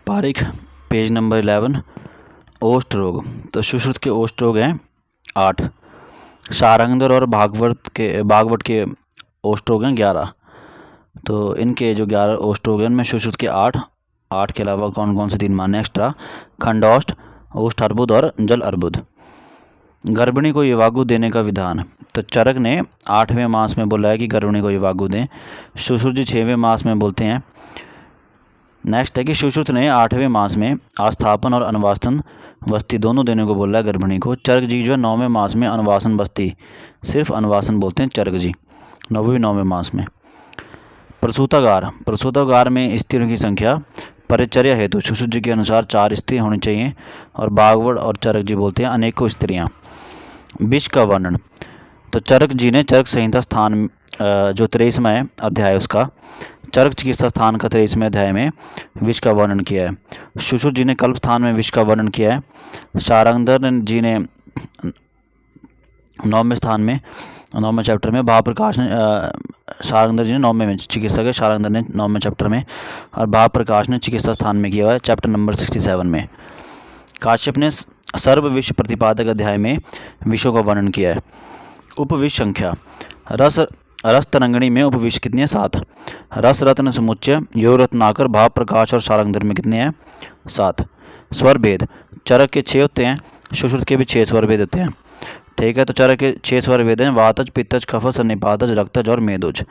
Pareek page number 11। ओष्ठ रोग। तो सुश्रुत के ओष्ठ रोग हैं 8। सारंगधर और भागवत के ओष्ठ रोग हैं 11। तो इनके जो 11 ओष्ठ रोग हैं उनमें सुश्रुत के 8 के अलावा कौन कौन से 3 माने एक्स्ट्रा? खंडौष्ठ, ओष्ठ अर्बुद और जल अर्बुद। गर्भिणी को युवागु देने का विधान। तो चरक ने 8वें मास में बोला है कि गर्भिणी को युवागु दें। सुश्रुत जी 6वें मास में बोलते हैं। नेक्स्ट है कि सुश्रुत ने 8वें मास में आस्थापन और अनवासन बस्ती दोनों देने को बोला है गर्भिणी को। चरक जी जो 9वें मास में अनवासन बस्ती, सिर्फ अनवासन बोलते हैं चरक जी 9वें मास में। प्रसूतागार में स्त्रियों की संख्या परिचर्या हेतु सुश्रुत जी के अनुसार 4 स्त्री होनी चाहिए और भागवत और चरक जी बोलते हैं अनेकों स्त्रियाँ। विष का वर्णन। तो चरक जी ने चरक संहिता स्थान जो 23वां है अध्याय उसका चरक चिकित्सा स्थान का 23वें अध्याय में विष का वर्णन किया है। सुश्रुत जी ने कल्प स्थान में विष का वर्णन किया है। सारंगधर जी ने 9वें स्थान में 9वें चैप्टर में भावप्रकाश ने सारंगधर जी ने 9वें में चिकित्सक है, सारंगधर ने 9वें चैप्टर में और भावप्रकाश ने चिकित्सा स्थान में किया हुआ है चैप्टर नंबर 67 में। काश्यप ने सर्व विष प्रतिपादक अध्याय में विषों का वर्णन किया है। उपविष संख्या। रस तरंगिणी में उपविष कितने हैं? 7। रस रत्न समुच्चय योग रत्नाकर भाव प्रकाश और सारंगधर में कितने हैं? 7। स्वर भेद। चरक के 6 होते हैं, सुश्रुत के भी 6 स्वर भेद होते हैं। ठीक है, तो चरक के 6 स्वर भेद हैं वातज, पित्तज, कफज, सन्निपातज, रक्तज और मेदुज।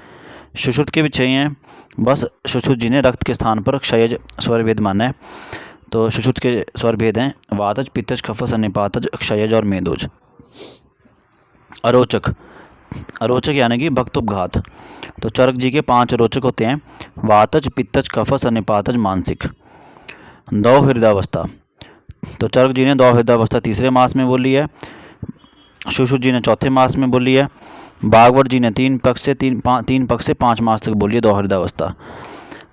सुश्रुत के भी 6 हैं, बस सुश्रुत जी ने रक्त के स्थान पर क्षयज स्वर भेद माना है। तो सुश्रुत के स्वर भेद हैं वातज, पित्तज, कफज, सन्निपातज, क्षयज और मेदुज। अरोचक यानी कि भक्तोपघात। तो चरक जी के 5 रोचक होते हैं वातज, पित्तज, कफज, सन्निपातज, मानसिक। दौ हृदयावस्था। तो चरक जी ने दौ हृदयावस्था 3रे मास में बोली है, सुश्रुत जी ने 4थे मास में बोली है, भागवत जी ने 3 पक्ष से 5 मास तक बोली है दौ हृदयावस्था,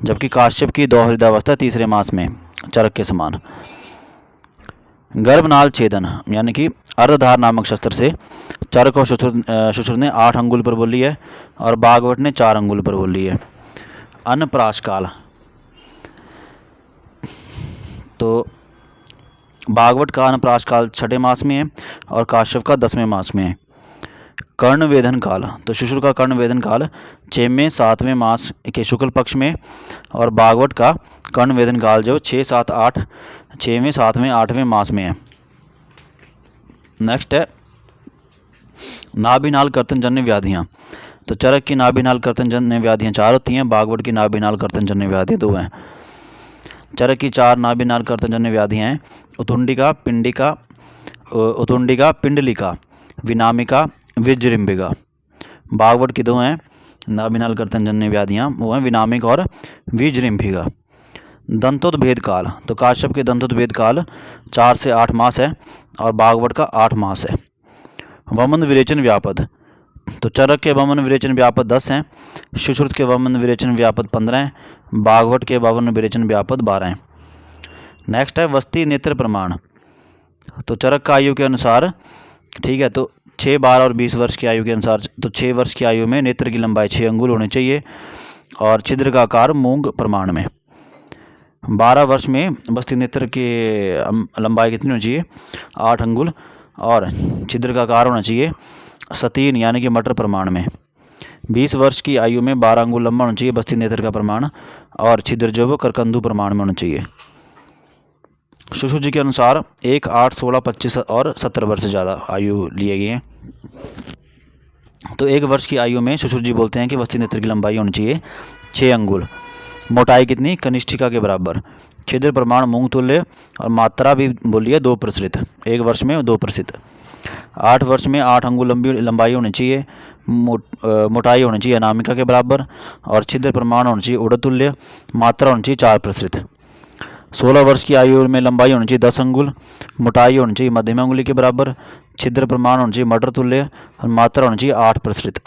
जबकि काश्यप की दौ हृदयावस्था 3रे मास में चरक के समान। गर्भनाल छेदन यानी कि अर्धधार नामक शस्त्र से चरक और सुश्रुत ने 8 अंगुल पर बोली है और भागवत ने 4 अंगुल पर बोली है। अन्नप्राश काल। तो भागवत का अन्नप्राश काल 6ठे मास में है और काश्यप का 10वें मास में है। कर्णवेधन काल। तो सुश्रुत का कर्णवेधन काल 6वें 7वें मास के शुक्ल पक्ष में और भागवत का कर्णवेधन काल जो 6, 7, 8 6वें 7वें 8वें मास में है। नेक्स्ट है नाभिनाल कर्तनजन्य व्याधियाँ। तो चरक की नाभिनाल कर्तनजन्य व्याधियाँ 4 होती हैं, भागवत की नाभिनाल कर्तनजन्य व्याधियाँ 2 हैं। चरक की 4 नाभिनाल कर्तनजन्य व्याधियाँ हैं उत्तुंडिका, पिंडलिका, विनामिका, विजृंभिका। भागवत की 2 हैं नाभिनाल कर्तनजन्य व्याधियाँ, वो हैं विनामिक और विजृंभिका। दंतोद्भेद काल। तो काश्यप के दंतोद्भेद काल 4 से 8 मास है और भागवत का 8 मास है। वमन विरेचन व्यापद। तो चरक के वमन विरेचन व्यापद 10 हैं, सुश्रुत के वमन विरेचन व्यापद 15 हैं, भागवत के वमन विरेचन व्यापद 12 हैं। नेक्स्ट है वस्ती नेत्र प्रमाण। तो चरक का आयु के अनुसार, ठीक है, तो 6, 12 और 20 वर्ष की आयु के अनुसार, तो 6 वर्ष की आयु में नेत्र की लंबाई 6 अंगुल होनी चाहिए और छिद्र का आकार मूंग प्रमाण में। 12 वर्ष में बस्ती नेत्र की लंबाई कितनी होनी चाहिए? 8 अंगुल और छिद्र का आकार होना चाहिए सतीन यानी कि मटर प्रमाण में। 20 वर्ष की आयु में 12 अंगुल लंबा होना चाहिए बस्ती नेत्र का प्रमाण और छिद्र जो वो करकंदू प्रमाण में होना चाहिए। सुश्रुत जी के अनुसार 1, 8, 16, 25 और 70 वर्ष से ज़्यादा आयु लिए गए हैं। तो 1 वर्ष की आयु में सुश्रुत जी बोलते हैं कि बस्ती नेत्र की लंबाई होनी चाहिए 6 अंगुल, मोटाई कितनी? कनिष्ठिका के बराबर, छिद्र प्रमाण मूंग तुल्य और मात्रा भी बोलिए 2 प्रतिशत, 1 वर्ष में 2 प्रतिशत। 8 वर्ष में 8 अंगुल लंबाई होनी चाहिए, मोटाई होनी चाहिए अनामिका के बराबर और छिद्र प्रमाण होना चाहिए उड़द तुल्य, मात्रा होनी चाहिए 4 प्रतिशत। 16 वर्ष की आयु में लंबाई होनी चाहिए 10 अंगुल, मोटाई होनी चाहिए मध्यम अंगुली के बराबर, छिद्र प्रमाण होना चाहिए मटर तुल्य और मात्रा होनी चाहिए 8 प्रतिशत।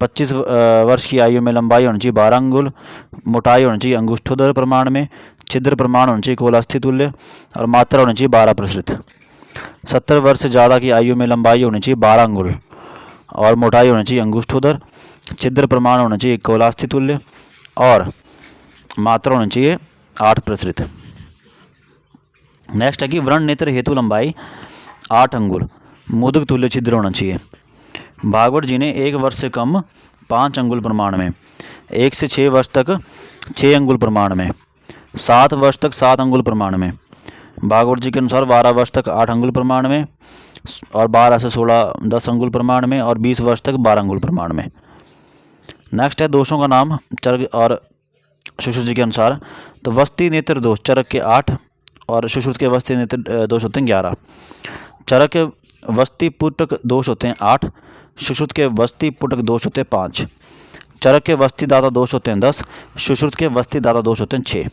25 वर्ष की आयु में लंबाई होनी चाहिए 12 अंगुल, मोटाई होनी चाहिए अंगुष्ठोदर प्रमाण में, छिद्र प्रमाण होनी चाहिए कोलास्थि तुल्य और मात्रा होनी चाहिए 12 प्रतिशत। 70 वर्ष से ज़्यादा की आयु में लंबाई होनी चाहिए 12 अंगुल और मोटाई होनी चाहिए अंगुष्ठोदर, छिद्र प्रमाण होना चाहिए कोलास्थि तुल्य और मात्रा होनी चाहिए 8 प्रतिशत। नेक्स्ट है कि व्रण नेत्र हेतु लंबाई 8 अंगुल, मोदक तुल्य छिद्र होना चाहिए। भागवत जी ने 1 वर्ष से कम 5 अंगुल प्रमाण में, 1 से 6 वर्ष तक 6 अंगुल प्रमाण में, 7 वर्ष तक 7 अंगुल प्रमाण में, भागवत जी के अनुसार 12 वर्ष तक 8 अंगुल प्रमाण में, और 12 से 16 10 अंगुल प्रमाण में, और 20 वर्ष तक 12 अंगुल प्रमाण में। नेक्स्ट है दोषों का नाम चरक और सुश्रुत जी के अनुसार। तो वस्ती नेत्र दोष चरक के 8 और सुश्रुत के वस्ती नेत्र दोष होते हैं 11। चरक के वस्ती पुटक दोष होते हैं 8, सुश्रुत के वस्ती पुटक दोष होते हैं 5। चरक के वस्ती दाता दोष होते हैं 10, सुश्रुत के वस्ती दाता दोष होते हैं 6,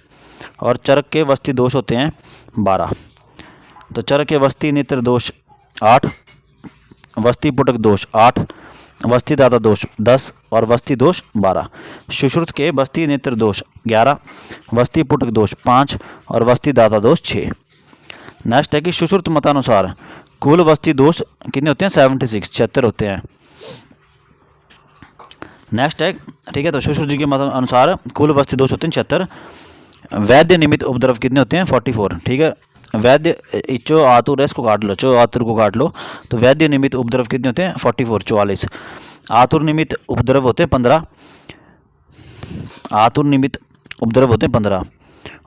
और चरक के वस्ती दोष होते हैं 12। तो चरक के वस्ती नेत्र दोष 8, वस्ती पुटक दोष 8, वस्ती दाता दोष 10 और वस्ती दोष 12। सुश्रुत के वस्ती नेत्र दोष 11, वस्ती पुटक दोष 5 और वस्ती दाता दोष 6। नेक्स्ट है कि सुश्रुत मतानुसार कुल वस्ती दोष कितने होते हैं? 76, 76 होते हैं। नेक्स्ट है, ठीक है, तो सुश्रुत जी के मत अनुसार कुल वस्ती दोष होते हैं 76। वैद्य निमित्त उपद्रव कितने होते हैं? 44, ठीक है। वैद्य चो आतुर इसको काट लो, चो आतुर को काट लो, तो वैद्य निमित्त उपद्रव कितने होते हैं? 44, 44। आतुर निमित्त उपद्रव होते हैं 15, आतुर निमित्त उपद्रव होते हैं 15।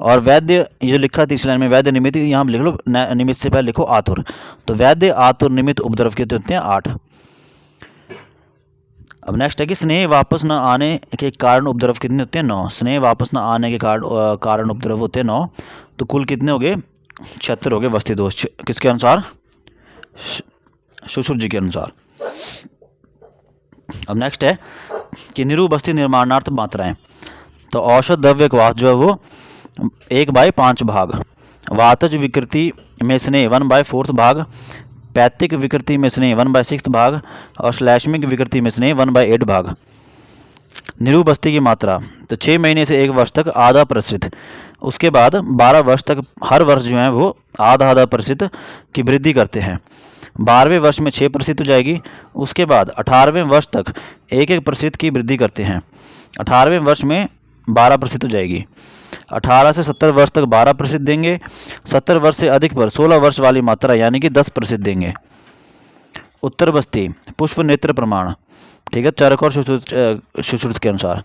और वैद्य, ये जो लिखा तीसरी लाइन में वैद्य निमित्त, यहाँ लिख लो निमित्त से पहले लिखो आतुर, तो वैद्य आतुर निमित्त उपद्रव कितने होते हैं? 8। अब नेक्स्ट है कि स्नेह वापस न आने के कारण उपद्रव कितने होते हैं? 9। स्नेह वापस न आने के कारण उपद्रव होते हैं 9। तो कुल कितने हो गए? 76 हो गए वस्ती दोष, किसके अनुसार? सुश्रुत जी के अनुसार। अब नेक्स्ट है कि निरूबस्ती निर्माणार्थ मात्राएं। तो औषध द्रव्य क्वाथ जो है वो 1/5 भाग, वातज विकृति में स्नेह 1/4 भाग, पैतिक विकृति में स्नेह 1/6 भाग, और श्लैष्मिक विकृति में स्नेह 1/8 भाग। निरूबस्ती की मात्रा, तो 6 महीने से 1 वर्ष तक आधा प्रतिशत, उसके बाद 12 वर्ष तक हर वर्ष जो है वो आधा प्रतिशत की वृद्धि करते हैं। 12वें वर्ष में 6% हो जाएगी, उसके बाद 18वें वर्ष तक 1% की वृद्धि करते हैं। 18वें वर्ष में 12% हो जाएगी। 18 से 70 वर्ष तक 12% देंगे। 70 वर्ष से अधिक पर 16 वर्ष वाली मात्रा यानी कि 10% देंगे। उत्तर बस्ती पुष्प नेत्र प्रमाण, ठीक है, चरक और सुश्रुत के अनुसार।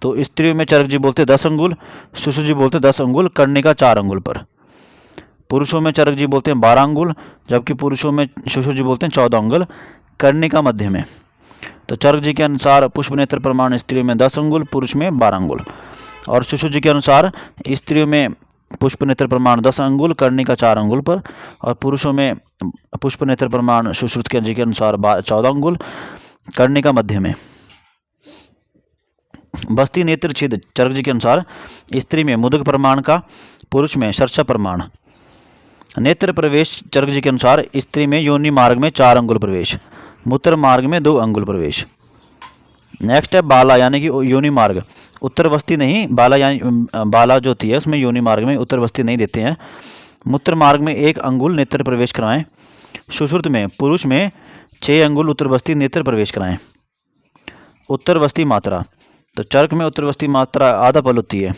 तो स्त्रियों में चरक जी बोलते 10 अंगुल, सुश्रुत जी बोलते 10 अंगुल, कर्णिका 4 अंगुल पर। पुरुषों में चरक जी बोलते हैं 12 अंगुल, जबकि पुरुषों में सुश्रुत जी बोलते हैं 14 अंगुल, कर्णिका मध्य में। तो चरक जी के अनुसार पुष्प नेत्र प्रमाण स्त्रियों में 10 अंगुल, पुरुष में 12 अंगुल, और सुश्रुत जी के अनुसार स्त्रियों में पुष्प नेत्र प्रमाण 10 अंगुल, कर्णिका 4 अंगुल पर, और पुरुषों में पुष्प नेत्र प्रमाण सुश्रुत जी के अनुसार 14 अंगुल, कर्णिका मध्य में। बस्ती नेत्र छिद्र चरक जी के अनुसार स्त्री में मुदक प्रमाण का, पुरुष में शर्षा प्रमाण। नेत्र प्रवेश चरक जी के अनुसार स्त्री में योनि मार्ग में 4 अंगुल प्रवेश, मूत्र मार्ग में 2 अंगुल प्रवेश। नेक्स्ट है बाला यानी कि योनि मार्ग, उत्तर बस्ती नहीं, बाला यानी बाला जो होती है उसमें योनि मार्ग में उत्तर बस्ती नहीं देते हैं। मूत्र मार्ग में 1 अंगुल नेत्र प्रवेश कराएं। सुश्रुत में पुरुष में 6 अंगुल उत्तर बस्ती नेत्र प्रवेश कराएं। उत्तर बस्ती मात्रा, तो चरक में उत्तर बस्ती मात्रा आधा पल होती है।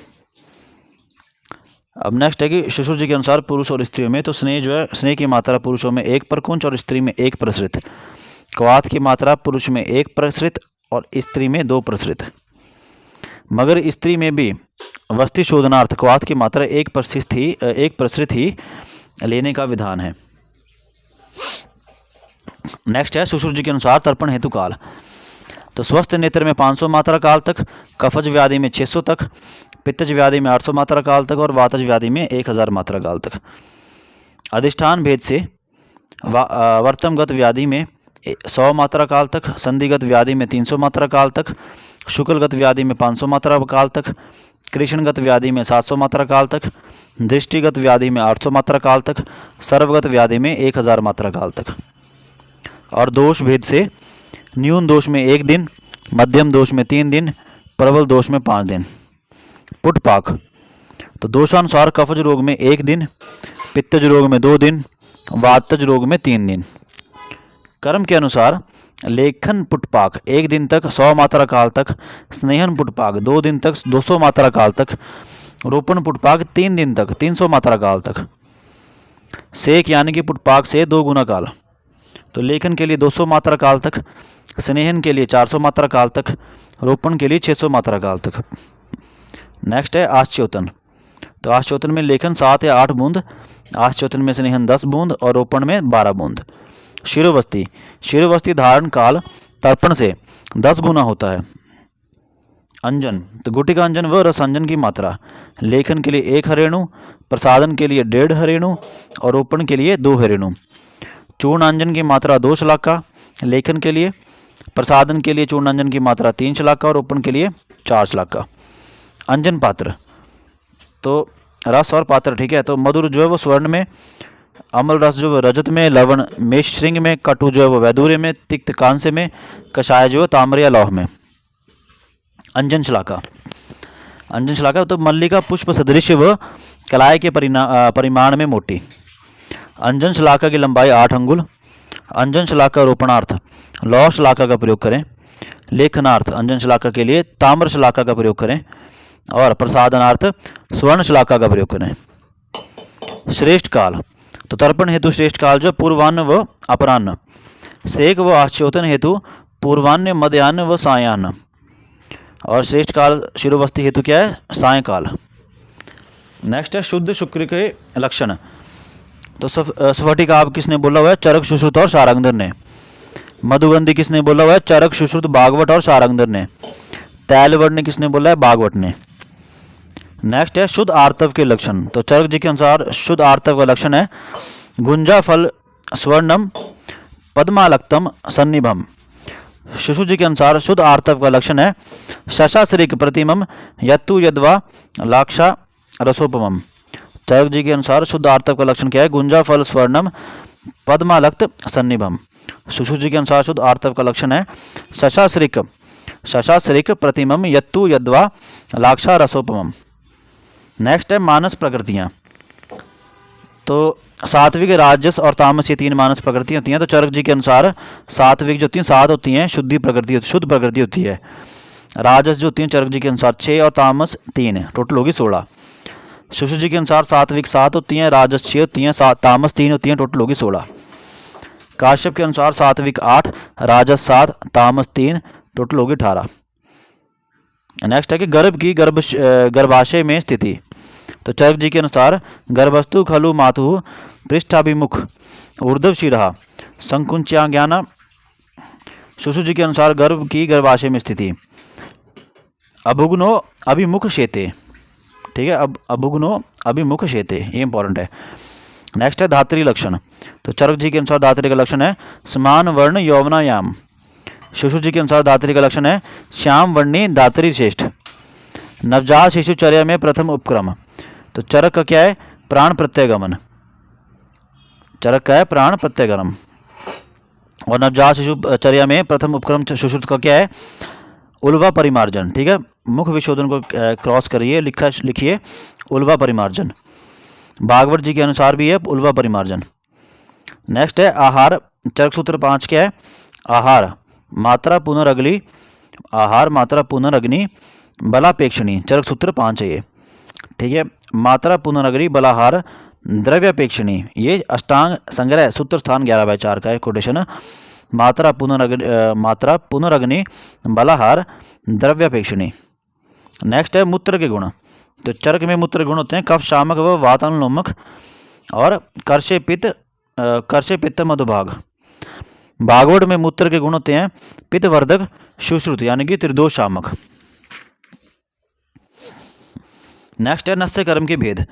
अब नेक्स्ट है कि सुश्रुत जी के अनुसार पुरुष और स्त्रियों में, तो स्नेह जो है, स्नेह की मात्रा पुरुषों में 1 प्रकुंच और स्त्री में 1 प्रसृत। क्वाथ की मात्रा पुरुष में 1 प्रसृत और स्त्री में 2 प्रसृत। मगर स्त्री में भी वस्ती शोधनार्थ क्वाथ की मात्रा 1 प्रसृत ही लेने का विधान है। नेक्स्ट है सुश्रुत जी के अनुसार तर्पण हेतु काल। तो स्वस्थ नेत्र में 500 मात्रा काल तक, कफज व्याधि में 600 तक, पित्तज व्याधि में 800 मात्रा काल तक, और वातज व्याधि में 1000 मात्रा काल तक। अधिष्ठान भेद से वर्तमगत व्याधि में 100 मात्रा काल तक, संधिगत व्याधि में 300 मात्रा काल तक, शुक्लगत व्याधि में 500 मात्रा काल तक, कृष्णगत व्याधि में 700 मात्रा काल तक, दृष्टिगत व्याधि में 800 मात्रा काल तक, सर्वगत व्याधि में 1000 मात्रा काल तक। और दोष भेद से न्यून दोष में 1 दिन, मध्यम दोष में 3 दिन, प्रबल दोष में 5 दिन। पुटपाक, तो दोषानुसार कफज रोग में 1 दिन, पित्तज रोग में 2 दिन, वातज रोग में 3 दिन। कर्म के अनुसार लेखन पुटपाक 1 दिन तक 100 मात्रा काल तक, स्नेहन पुटपाक 2 दिन तक 200 मात्रा काल तक, रोपण पुटपाक 3 दिन तक 300 मात्रा काल तक। सेक यानी कि पुटपाक से 2 गुना काल। तो लेखन के लिए 200 मात्रा काल तक, स्नेहन के लिए 400 मात्रा काल तक, रोपण के लिए 600 मात्रा काल तक। नेक्स्ट है आश्चोतन। तो आश्चोतन में लेखन 7 या 8 बूंद, आश्चोतन में स्नेहन 10 बूंद और रोपण में 12 बूंद। शिरोवस्ती, शिरोवस्ती धारण काल तर्पण से 10 गुना होता है। अंजन, तो गुटिका अंजन व रसांजन की मात्रा, लेखन के लिए 1 हरेणु, प्रसादन के लिए 1.5 हरेणु और रोपण के लिए 2 हरेणु। चूर्णांजन की मात्रा 2 शलाका लेखन के लिए, प्रसादन के लिए चूर्णांजन की मात्रा 3 शलाका और रोपण के लिए 4 शलाका। अंजन पात्र, तो रस और पात्र, ठीक है। तो मधुर जो है वो स्वर्ण में, अमल रस जो है रजत में, लवण मेष श्रृंग में, कटु जो है वो वैदूर्य में, तिक्त कांस्य में, कषाय जो है ताम्र या लौह में। अंजन शलाका, अंजन शलाका तो मल्लिका पुष्प सदृश व कलाई के परिमाण में मोटी। अंजन शलाका की लंबाई 8 अंगुल। अंजन शलाका रोपणार्थ लौह शलाका का प्रयोग करें। लेखनार्थ अंजन शलाका के लिए ताम्र शलाका का प्रयोग करें और प्रसादनार्थ स्वर्ण शलाका का प्रयोग करें। श्रेष्ठ काल, तो तर्पण हेतु श्रेष्ठ काल जो पूर्वान्न व अपराह्न, सेक व आश्चोतन हेतु पूर्वान्न, मध्याह्न व सायाह्न, और श्रेष्ठ काल शिरोवस्ती हेतु क्या है, सायंकाल। नेक्स्ट है शुद्ध शुक्र के लक्षण। तो स्फटिक आप किसने बोला हुआ है, चरक सुश्रुत और सारंगधर ने। मधुगंधी किसने बोला हुआ है, चरक सुश्रुत बागवट और सारंगधर ने। तैलवट ने किसने बोला है, बागवट ने। नेक्स्ट है शुद्ध आर्तव के लक्षण। तो चरक जी के अनुसार शुद्ध आर्तव का लक्षण है गुंजा फल स्वर्णम पद्मालक्तम सन्निभम। शिशु जी के अनुसार शुद्ध आर्तव का लक्षण है शशासरिक प्रतिमम यत्तु यद्वा लाक्षा रसोपमम। चरक जी के अनुसार शुद्ध आर्तव का लक्षण क्या है, गुंजा फल स्वर्णम पद्मालक्त सन्निभम। शिशु जी के अनुसार शुद्ध आर्तव का लक्षण है शशासरिक प्रतिमम यत्तु यद्वा लाक्षा रसोपमम। नेक्स्ट है मानस प्रकृतियाँ। तो सात्विक, राजस और तामस ये 3 मानस प्रकृति होती हैं। तो चरक जी के अनुसार सात्विक जो होती हैं 7 होती हैं, शुद्ध प्रकृति होती है। राजस जो होती हैं चरक जी के अनुसार 6 और तामस 3, टोटल होगी 16। शिशु जी के अनुसार सात्विक 7 होती हैं, राजस 6 होती हैं, तामस 3 होती हैं, टोटल होगी 16। काश्यप के अनुसार सात्विक 8, राजस 7, तामस 3, टोटल होगी 18। नेक्स्ट है कि गर्भ की गर्भाशय में स्थिति। तो चरक जी के अनुसार गर्भस्तु खलु मातु पृष्ठाभिमुख ऊर्ध्व शिरः संकुंच्याज्ञाना। शिशु जी के अनुसार गर्भ की गर्भाशय में स्थिति अभुग्नो अभिमुख शेते, ठीक है। अब अभुग्नो अभिमुख शेते, ये इंपॉर्टेंट है। नेक्स्ट है धात्री लक्षण। तो चरक जी के अनुसार धात्री का लक्षण है समान वर्ण यौवनायाम। शिशु जी के अनुसार धात्री का लक्षण है श्याम वर्णी धात्री श्रेष्ठ। नवजात शिशु चर्या में प्रथम उपक्रम। तो चरक का क्या है, प्राण प्रत्ययगमन। चरक का है प्राण प्रत्ययगमन। और नवजात शिशु चर्या में प्रथम उपक्रम सुश्रुत का क्या है, उल्वा परिमार्जन, ठीक है। मुख विशोधन को क्रॉस करिए, लिखिए उल्वा परिमार्जन। भागवत जी के अनुसार भी है उल्वा परिमार्जन। नेक्स्ट है आहार। चरक सूत्र 5 क्या है, आहार मात्रा पुनरअग्नि, आहार मात्रा पुनरअग्नि बलापेक्षणी। चरक सूत्र 5 है ये, ठीक है। मात्रा पुनरअग्नि बलाहार द्रव्यापेक्षणी, ये अष्टांग संग्रह सूत्र स्थान 11/4 का है कोटेशन। मात्रा पुनरअग्नि बलाहार द्रव्यापेक्षणी। नेक्स्ट है मूत्र के गुण। तो चरक में मूत्र गुण होते हैं कफ शामक व वातानुलोमक और कर्षे पित्त मधुभाग। भागवत में मूत्र के गुण होते हैं पित्तवर्धक सुश्रुत यानी कि त्रिदोष शामक। नेक्स्ट है नस्य कर्म के भेद।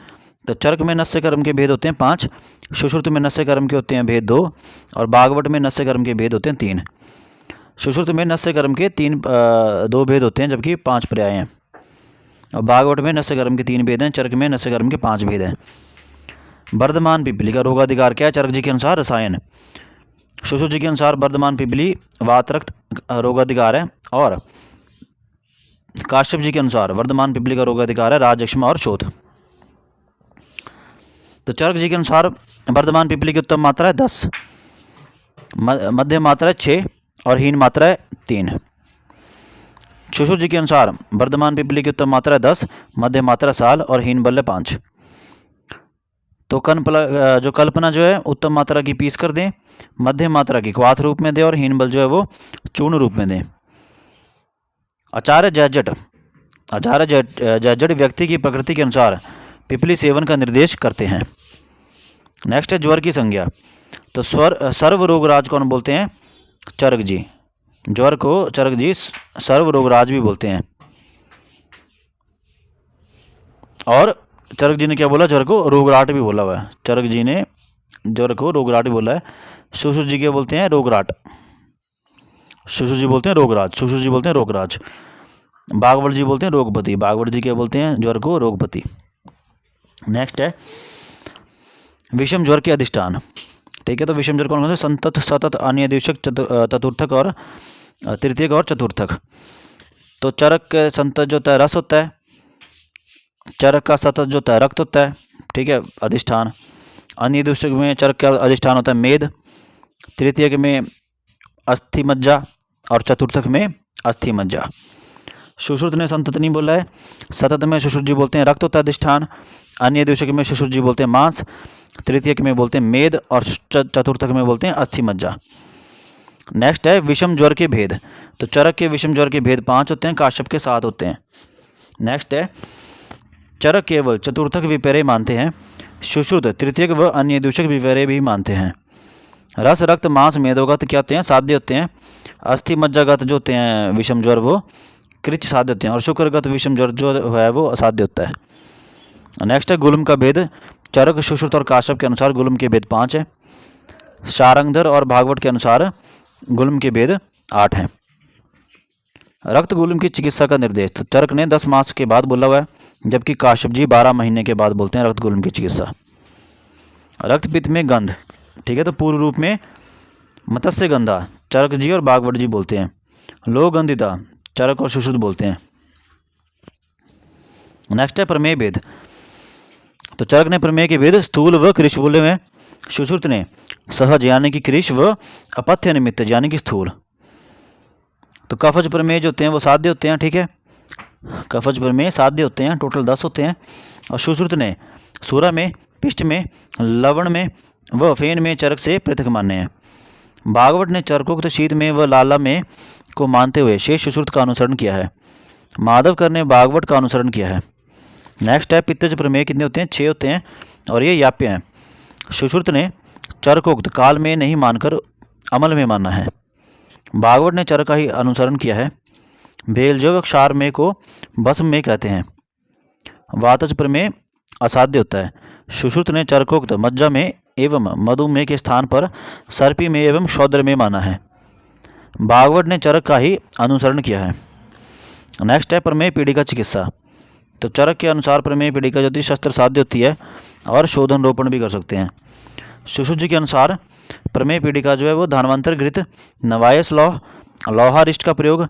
तो चरक में नस्य कर्म के भेद होते हैं 5, सुश्रुत में नस्य कर्म के होते हैं भेद 2 और भागवत में नस्य कर्म के भेद होते हैं 3। सुश्रुत में नस्य कर्म के 2 भेद होते हैं जबकि 5 पर्याय हैं, और भागवत में नस्य कर्म के 3 भेद हैं, चरक में नस्य कर्म के 5 भेद हैं। वर्धमान पिपली का रोगाधिकार क्या है, चरक जी के अनुसार रसायन। सुश्रुत जी के अनुसार वर्धमान पिपली वातरक्त रोगाधिकार है, और काश्यप जी के अनुसार वर्धमान पिपली का रोगाधिकार है राजयक्ष्मा और शोथ। तो चरक जी के अनुसार वर्धमान पिपली की उत्तम मात्रा है 10, मध्य मात्रा है 6 और हीन मात्रा है 3। सुश्रुत जी के अनुसार वर्धमान पिपली की उत्तम मात्रा है 10, मध्य मात्रा साल और हीन बल्ले 5। तो जो कल्पना जो है उत्तम मात्रा की पीस कर दें, मध्यम मात्रा की क्वाथ रूप में दें और हीन बल जो है वो चूर्ण रूप में दें। आचार्य जैजट व्यक्ति की प्रकृति के अनुसार पिपली सेवन का निर्देश करते हैं। नेक्स्ट है ज्वर की संज्ञा। तो सर्व रोगराज कौन बोलते हैं? चरक जी। ज्वर को चरक जी सर्व रोगराज भी बोलते हैं। और चरक जी ने क्या बोला? ज्वर को रोगराट भी बोला हुआ है। चरक जी ने ज्वर को रोगराट भी बोला है। शुश्रुत जी क्या बोलते हैं? रोगराट। शुश्रुत जी बोलते हैं रोगराज। शुश्रुत जी बोलते हैं रोगराज। बागवट जी बोलते हैं रोगपति। बागवट जी क्या बोलते हैं? ज्वर को रोगपति। नेक्स्ट है विषम ज्वर के अधिष्ठान। ठीक है, तो विषम ज्वर कौन कौन से? संतत, सतत, अनियदेशक, चतुर्थक और तृतीयक और चतुर्थक। तो चरक के संतत जो होता है रस होता है, चरक का सतत जो होता है रक्त होता है। ठीक है, अधिष्ठान। अनियदेशक में चरक का अधिष्ठान होता है मेद, तृतीयक में अस्थि मज्जा और चतुर्थक में अस्थि मज्जा। सुश्रुत ने संतत नहीं बोला है। सतत में सुश्रुत जी बोलते हैं रक्त होता है अधिष्ठान, अनियदेशक में सुश्रुत जी बोलते हैं मांस, तृतीयक में बोलते हैं मेद और चतुर्थक में बोलते हैं अस्थि मज्जा। नेक्स्ट है विषम ज्वर के भेद। तो चरक के विषम ज्वर के भेद 5 होते हैं, काश्यप के 7 होते हैं। नेक्स्ट है चरक केवल चतुर्थक विपर्य मानते हैं, सुश्रुत तृतीयक व अनियदेशक विपर्य भी मानते हैं। रस, रक्त, मांस, मेदोगत क्या होते हैं? साध्य होते हैं। अस्थि मज्जागत जो होते हैं विषम ज्वर वो कृच साध्य होते हैं, और शुक्रगत विषम ज्वर जो है वो असाध्य होता है। नेक्स्ट है गुल्म का भेद। चरक, सुश्रुत और काश्यप के अनुसार गुल्म के भेद 5 है। शारंगधर और भागवत के अनुसार गुल्म के भेद 8 हैं। रक्त गुल्म की चिकित्सा का निर्देश। तो चरक ने 10 मास के बाद बोला हुआ है, जबकि काश्यप जी 12 महीने के बाद बोलते हैं रक्त गुल्म की चिकित्सा। रक्त पित्त में गंध। ठीक है, तो पूर्व रूप में मत्स्य गंधा चरक जी और भागवत जी बोलते हैं। लो गंधिता चरक और सुश्रुत बोलते हैं। नेक्स्ट है प्रमेय भेद। तो चरक ने प्रमेय के भेद स्थूल व कृश बोले में, सुश्रुत ने सहज यानी कि कृश व अपथ्य निमित्त यानी कि स्थूल। तो कफज प्रमेय जो होते हैं वो साध्य होते हैं। ठीक है, कफज प्रमेय साध्य होते हैं, टोटल 10 होते हैं। और सुश्रुत ने सूरा में, पिष्ट में, लवण में व फेन में चरक से पृथक माने हैं। भागवत ने चरकोक्त शीत में व लाला में को मानते हुए शेष सुश्रुत का अनुसरण किया है। माधवकर ने भागवत का अनुसरण किया है। नेक्स्ट है पित्तज प्रमेय कितने होते हैं? 6 होते हैं और ये याप्य हैं। सुश्रुत ने चरकोक्त काल में नहीं मानकर अमल में माना है। भागवत ने चरक का ही अनुसरण किया है। भेलजव क्षार में को भस्म में कहते हैं। वातज प्रमेय असाध्य होता है। सुश्रुत ने चरकोक्त मज्जा में एवं मधुमेह के स्थान पर सर्पी में एवं शौद्र में माना है। भागवत ने चरक का ही अनुसरण किया है। नेक्स्ट है प्रमेय पीड़िका चिकित्सा। तो चरक के अनुसार प्रमेय पीड़िका जो शस्त्र साध्य होती है और शोधन रोपण भी कर सकते हैं। सुश्रुत जी के अनुसार प्रमेय पीड़िका जो है वो धानवंतर घृत, नवायस लोहारिष्ट का प्रयोग,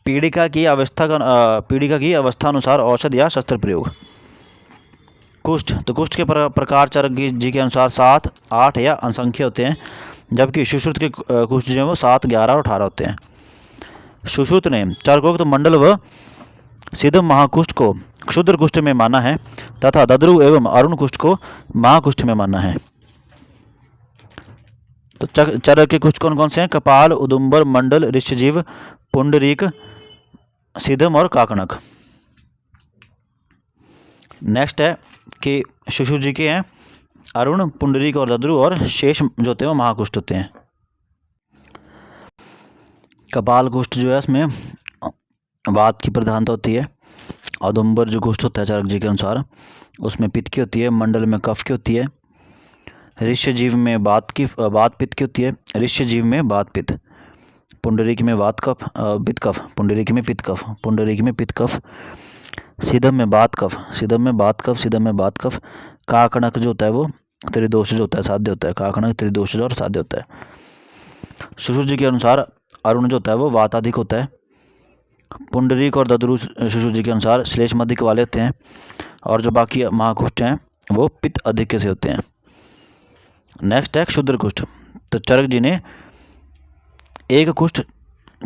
पीड़िका की अवस्था अनुसार औषध या शस्त्र प्रयोग। कुष्ठ। तो कुष्ठ के प्रकार चरक जी के अनुसार 7, 8 या असंख्य होते हैं, जबकि सुश्रुत के कुष्ठ जो है वो 7, 11 और 18 होते हैं। सुश्रुत ने चरकोक्त मंडल व सिद्धम महाकुष्ठ को क्षुद्र कुष्ठ में माना है तथा दद्रु एवं अरुण कुष्ठ को महाकुष्ठ में माना है। तो चरक के कुष्ठ कौन कौन से हैं? कपाल, उदुम्बर, मंडल, ऋष्यजीव, पुंडरीक, सिद्धम और काकणक। नेक्स्ट है कि सुश्रुत जी के हैं अरुण, पुंडरीक और दद्रु, और शेष जो होते हैं वो महाकुष्ठ होते हैं। कपाल कुष्ठ जो है उसमें वात की प्रधानता होती है। औदुम्बर जो कुष्ठ होता है चरक जी के अनुसार उसमें पित्त की होती है। मंडल में कफ की होती है। ऋष्यजीव में वात पित्त की होती है। ऋष्यजीव में वात पित्त। पुंडरीक में वात कफ, पित्त कफ। पुंडरीक में पित्त कफ। पुंडरीक में पित्त कफ। सिद्धम में वात कफ। सिद्धम में वात कफ। सिद्धम में वात कफ। काकणक जो होता है वो त्रिदोषज होता है, साध्य होता है। काकणक त्रिदोषज और साध्य होता है। सुश्रुत जी के अनुसार अरुण जो होता है वो वाताधिक होता है। पुंडरीक और दद्रु सुश्रुत जी के अनुसार श्लेष मधिक वाले होते हैं, और जो बाकी महाकुष्ठ हैं वो पित्त अधिक से होते हैं। नेक्स्ट है क्षुद्र कुष्ठ। तो चरक जी ने एक कुष्ठ,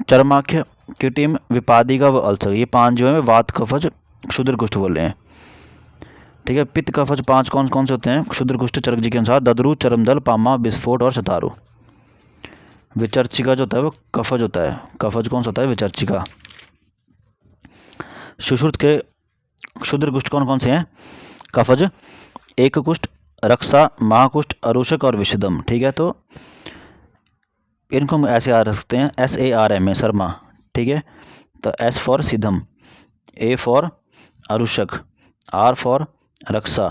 चर्माख्य, किटिम, विपादिका व अल्सर, ये 5 जो है वात कफज क्षुद्र कुष्ठ बोल रहे हैं। ठीक है। पित्त कफज 5 कौन कौन से होते हैं क्षुद्र कुष्ठ चरक जी के अनुसार? ददरू, चरमदल, पामा, विस्फोट और शतारू। विचर्चिका जो होता है वो कफज होता है। कफज कौन सा होता है? विचर्चिका। सुश्रुत के क्षुद्र कुष्ठ कौन कौन से हैं? कफज, एक कुष्ठ, रक्षा, महाकुष्ठ, अरूषक और विषदम। ठीक है, तो इनको हम ऐसे याद रख सकते हैं, SARMA शर्मा। ठीक है, तो S for Siddham, A for Arushak, R for Raksha,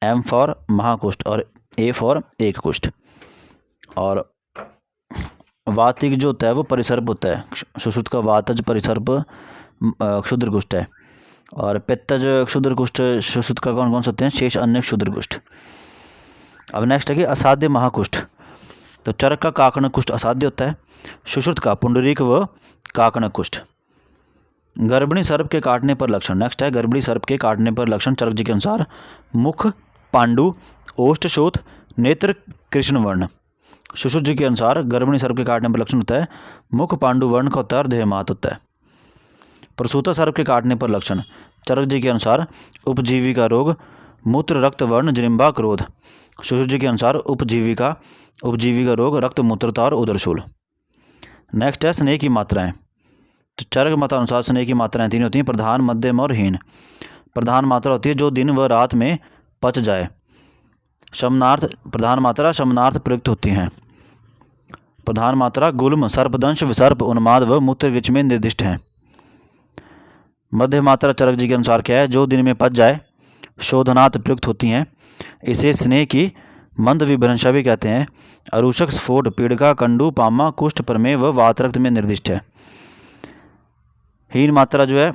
M for महाकुष्ठ और A फॉर एक कुष्ठ। और वातिक जो होता है वो परिसर्प होता है। सुश्रुत का वातज परिसर्प क्षुद्र कुष्ठ है। और पित्तज क्षुद्र कुष्ठ सुश्रुत का कौन कौन से होते हैं? शेष अन्य क्षुद्र कुष्ठ। अब नेक्स्ट है कि असाध्य महाकुष्ठ। तो चरक का काकणक कुष्ठ असाध्य होता है। सुश्रुत का पुंडरीक व काकणक कुष्ठ। गर्भिणी सर्प के काटने पर लक्षण। नेक्स्ट है गर्भिणी सर्प के काटने पर लक्षण चरक जी के अनुसार मुख पांडु, ओष्ठ शोथ, नेत्र कृष्ण वर्ण। सुश्रुत जी के अनुसार गर्भिणी सर्प के काटने पर लक्षण होता है मुख पांडु वर्ण का होता है और देह मात होता है। प्रसूता सर्प के काटने पर लक्षण चरक जी के अनुसार उपजीविका रोग, मूत्र रक्त वर्ण, जृंभा, क्रोध। सुश्रुत जी के अनुसार उपजीविका रोग, रक्त मूत्रता और उदरशूल। नेक्स्ट है स्नेह की मात्राएं। तो चरक मतानुसार स्नेह की मात्राएं 3 होती हैं, प्रधान, मध्यम और हीन। प्रधान मात्रा होती है जो दिन व रात में पच जाए। शमनार्थ प्रधान मात्रा शमनार्थ प्रयुक्त होती हैं। प्रधान मात्रा गुल्म, सर्पदंश, विसर्प, उन्माद व मूत्रगिच में निर्दिष्ट हैं। मध्य मात्रा चरक जी के अनुसार क्या है? जो दिन में पच जाए। शोधनार्थ प्रयुक्त होती हैं। इसे स्नेह की मंद विभ्रंशा भी कहते हैं। अरूषक, स्फोट, पीड़िका, कंडू, पामा, कुष्ठ, प्रमेय व वातरक्त में निर्दिष्ट है। हीन मात्रा जो है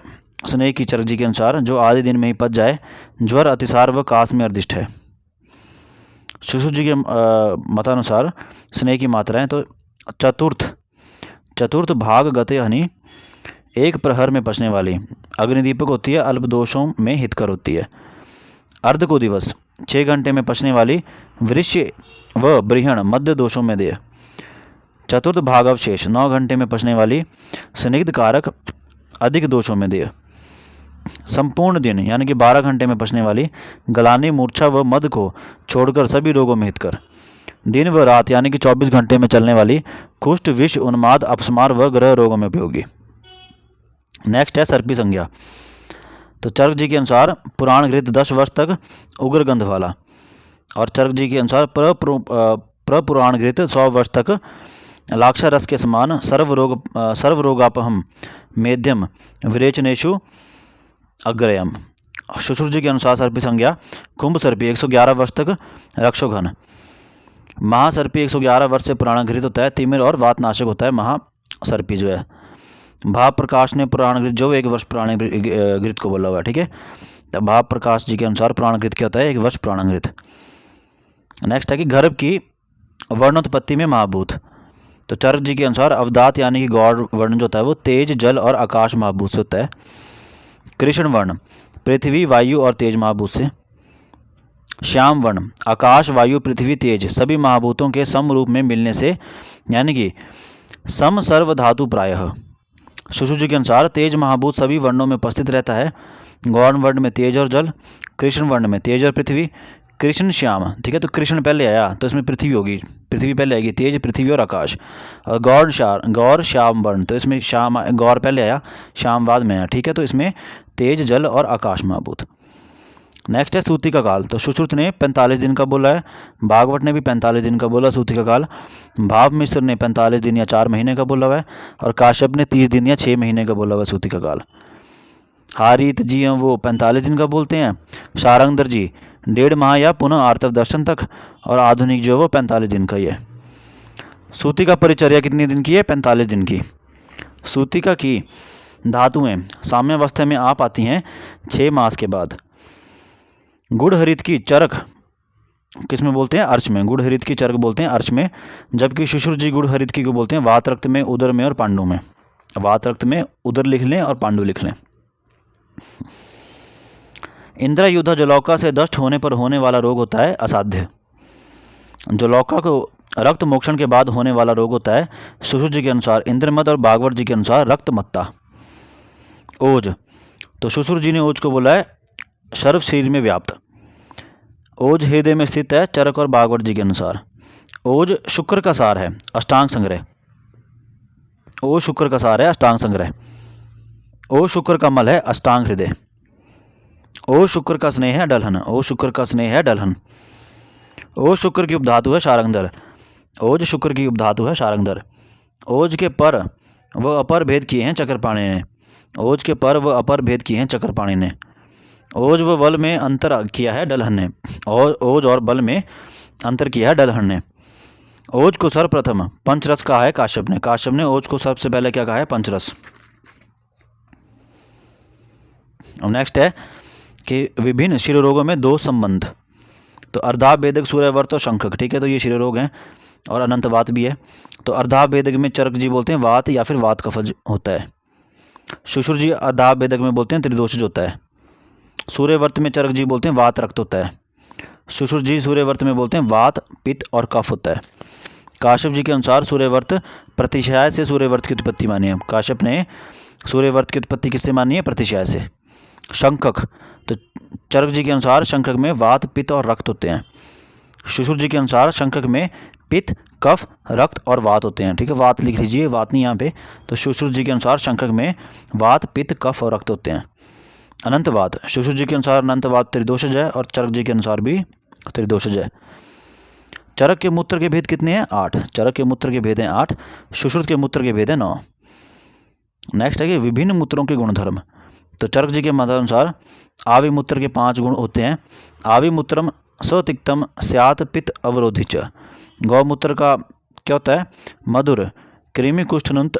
स्नेह की चरक जी के अनुसार जो आधे दिन में ही पच जाए। ज्वर, अतिसार व कास में निर्दिष्ट है। सुश्रुत जी के मतानुसार स्नेह की मात्राएं तो चतुर्थ भाग गते हनि, एक प्रहर में पचने वाली। अग्निदीपक होती है, अल्प दोषों में हितकर होती है। अर्ध को दिवस 6 घंटे में पचने वाली। वृश्य व बृहण मध्य दोषों में देय। चतुर्थ भाग अवशेष 9 घंटे में पचने वाली। स्निग्ध कारक अधिक दोषों में देय। संपूर्ण दिन यानी कि 12 घंटे में पचने वाली। गलानी, मूर्छा व मद को छोड़कर सभी रोगों में हितकर। दिन व रात यानी कि 24 घंटे में चलने वाली। कुष्ठ, विष, उन्माद, अपस्मार व ग्रह रोगों में उपयोगी। नेक्स्ट है सर्पी संज्ञा। तो चरक जी के अनुसार पुराण घृत 10 वर्ष तक उग्र गंध वाला। और चरक जी के अनुसार प्रपुराण घृत 100 वर्ष तक लाक्षा रस के समान। सर्वरोगापहम मेध्यम विरेचनेशु अग्रयम। सुश्रुत जी के अनुसार सर्पी संज्ञा कुंभ सर्पी 111 वर्ष तक रक्षोघन। महासर्पी 111 वर्ष से पुराण घृत होता है। तिमिर और वातनाशक होता है महासर्पी जो है। भाव प्रकाश ने पुराण घृत जो 1 वर्ष पुराण घृत को बोला हुआ। ठीक है, तो भाव प्रकाश जी के अनुसार पुराण घृत क्या होता है? 1 वर्ष पुराण घृत। नेक्स्ट है कि गर्भ की वर्णोत्पत्ति में महाभूत। तो चरक जी के अनुसार अवदात यानी कि गौड़ वर्ण जो होता है वो तेज, जल और आकाश महाभूत से होता है। कृष्ण वर्ण पृथ्वी, वायु और तेज महाभूत से। श्याम वर्ण आकाश, वायु, पृथ्वी, तेज सभी महाभूतों के सम रूप में मिलने से यानी कि सम सर्व धातु प्रायः। सुश्रुत जी के अनुसार तेज महाभूत सभी वर्णों में उपस्थित रहता है। गौड़ वर्ण में तेज और जल, कृष्ण वर्ण में तेज और पृथ्वी, कृष्ण श्याम। ठीक है, तो कृष्ण पहले आया तो इसमें पृथ्वी होगी, पृथ्वी पहले आएगी, तेज, पृथ्वी और आकाश। और गौर श्याम वर्ण तो इसमें श्याम गौर पहले आया, श्याम बाद में आया। ठीक है, तो इसमें तेज, जल और आकाश महाभूत। नेक्स्ट है सूती का काल। तो सुश्रुत ने 45 दिन का बोला है। भागवत ने भी 45 दिन का बोला सूती का काल। भाव मिश्र ने 45 दिन या 4 महीने का बोला हुआ है। और काश्यप ने 30 दिन या 6 महीने का बोला हुआ सूती का काल। हारीत जी हैं वो 45 दिन का बोलते हैं। शारंगधर जी 1.5 माह या पुनः आर्तव दर्शन तक। और आधुनिक जो है वो 45 दिन का ही है। सूती का परिचर्या कितने दिन की है? 45 दिन की। सूतिका की धातुएं साम्यावस्था में आ पाती हैं 6 मास के बाद। गुड़हरित की चरक किस में बोलते हैं? अर्च में। गुड़हरित की चरक बोलते हैं अर्च में। जबकि सुश्रुत जी गुड़हरित की को बोलते हैं वात रक्त में, उदर में और पांडु में। वात रक्त में उदर लिख लें और पांडु लिख लें। इंद्रयुद्ध जलौका से दष्ट होने पर होने वाला रोग होता है असाध्य। जलौका को रक्त मोक्षण के बाद होने वाला रोग होता है सुश्रुत जी के अनुसार इंद्रमद और भागवत जी के अनुसार रक्तमत्ता। ओज तो सुश्रुत जी ने ओज को बोला है सर्व शरीर में व्याप्त। ओज हृदय में स्थित है चरक और भागवत जी के अनुसार। ओज शुक्र का सार है, अष्टांग संग्रह। ओज शुक्र का सार है, अष्टांग संग्रह। ओज शुक्र का मल है, अष्टांग हृदय। ओज शुक्र का स्नेह है, डलहन। ओज शुक्र का स्नेह है, डलहन। ओज शुक्र की उपधातु है, शारंगधर। ओज शुक्र की उपधातु है, शारंगधर। ओज के पर व अपर भेद किए हैं चक्रपाणि ने। ओज के पर व अपर भेद किए हैं चक्रपाणि ने। ओज व बल में अंतर किया है डलहन ने। ओज और बल में अंतर किया है डलहन ने। ओज को सर्वप्रथम पंचरस कहा है काश्यप ने। काश्यप ने ओज को सबसे पहले क्या कहा है? पंचरस। और नेक्स्ट है कि विभिन्न शिरोरोगों में दो संबंध। तो अर्धाभेदक, सूर्यवर्त और शंखक, ठीक है। तो ये शिरोरोग हैं और अनंत वात भी है। तो अर्धाभेदक में चरक जी बोलते हैं वात या फिर वात कफज होता है। शुशुर जी अर्धाभेदक में बोलते हैं त्रिदोषज होता है। सूर्यवर्त में चरक जी बोलते हैं वात रक्त होता है। शुशुर जी सूर्यवर्त में बोलते हैं वात पित्त और कफ होता है। काश्यप जी के अनुसार सूर्यवर्त प्रतिशय से सूर्यवर्त की उत्पत्ति मानी है। काश्यप ने सूर्यवर्त की उत्पत्ति किससे मानी है? प्रतिशय से। शंखक, तो चरक जी के अनुसार शंखक में वात पित्त और रक्त होते हैं। शुशुर जी के अनुसार शंखक में पित्त कफ रक्त और वात होते हैं, ठीक है। वात लिख लीजिए, वात नहीं यहाँ पे। तो शुशुर जी के अनुसार शंखक में वात पित्त कफ और रक्त होते हैं। अनंतवात, शुशुर जी के अनुसार अनंतवात त्रिदोषज है और चरक जी के अनुसार भी त्रिदोषज है। चरक के मूत्र के भेद कितने हैं? 8। चरक के मूत्र के भेद हैं 8। शुश्रुत के मूत्र के भेद हैं 9। नेक्स्ट है कि विभिन्न मूत्रों के गुणधर्म। तो चरक जी के मतानुसार आविमूत्र के 5 गुण होते हैं। आविमूत्रम सतिक्तम स्यात् पित्त अवरोधि च। गौमूत्र का क्या होता है? मधुर, कृमि कुष्ठनुंत,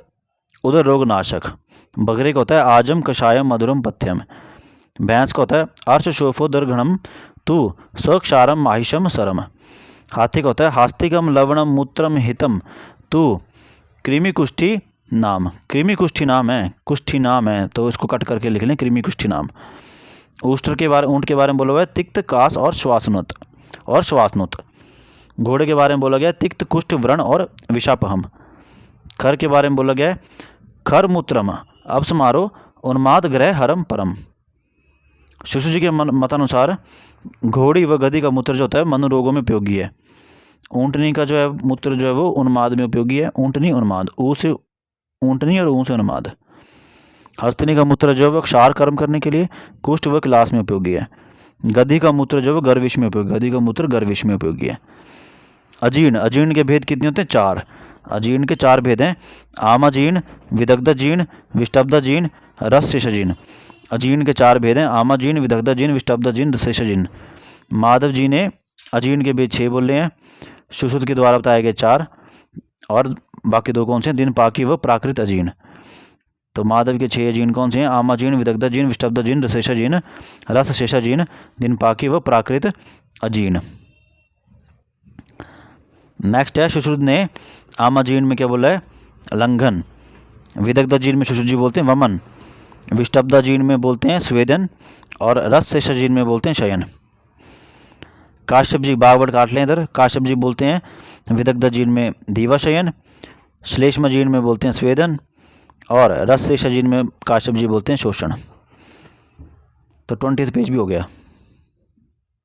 उदर रोग नाशक। बकरे का होता है आजम कषायम मधुरम पथ्यम। भैंस का होता है अर्श शोफो दर्घणम तु स्वक्षारम माहिषम सरम। हाथी का होता है हास्तिकम लवणम मूत्रम हितम तु कृमि कुष्ठी नाम। कृमि कुष्ठी नाम है, कुष्ठी नाम है, तो इसको कट करके लिख लें, कृमि कुष्ठी नाम। ऊंट के बारे में बोला हुआ है तिक्त कास और श्वासनोत। घोड़े के बारे में बोला गया तिक्त कुष्ठ व्रण और विषापहम। खर के बारे में बोला गया है खर मूत्रम अपसमारो उन्माद ग्रह हरम परम। शुशु जी के मतानुसार घोड़ी व गधी का मूत्र जो होता है मनोरोगों में उपयोगी है। ऊँटनी का जो है मूत्र जो है वो उन्माद में उपयोगी है। ऊँटनी उन्माद, ऊ से ऊँटनी और ऊ से उन्माद। हस्तिनी का मूत्र जो है वो क्षार कर्म करने के लिए कुष्ठ व क्लास में उपयोगी है। गधी का मूत्र जो है वो गर्विश में उपयोगी, गधी का मूत्र गर्विश में उपयोगी है। अजीर्ण, अजीर्ण के भेद कितने होते हैं? 4। अजीर्ण के 4 भेद हैं। आमाजीर्ण, विदग्धजीर्ण, विष्टब्धजीर्ण, रसशेषजीर्ण। अजीर्ण के 4 भेद हैं। आमाजीर्ण, विदग्धजीर्ण, विष्टब्धजीर्ण, रसशेषजीर्ण। माधव जी ने अजीर्ण के भेद 6 बोले हैं। सुश्रुत के द्वारा बताए गए 4 और बाकी 2 कौन से हैं? दिन पाकी व प्राकृत अजीर्ण। तो माधव के 6 अजीर्ण कौन से हैं? आमाजीर्ण, विदग्धजीर्ण, विष्टब्धजीर्ण, रसशेषजीर्ण, रसशेषजीर्ण, दिन पाकी व प्राकृत अजीर्ण। नेक्स्ट है सुश्रुत ने आमाजीर्ण में क्या बोला है? लंघन। विदग्धजीर्ण में सुश्रुत जी बोलते हैं वमन। विष्टब्धजीर्ण में बोलते हैं स्वेदन और रसशेषजीर्ण में बोलते हैं शयन। काश्यप जी बागवट काट लें इधर। काश्यप जी बोलते हैं विदग्धजीर्ण में दीवाशयन, श्लेष्मजीर्ण में बोलते हैं स्वेदन और रसशेषजीर्ण में काश्यप जी बोलते हैं शोषण। तो 20 पेज भी हो गया।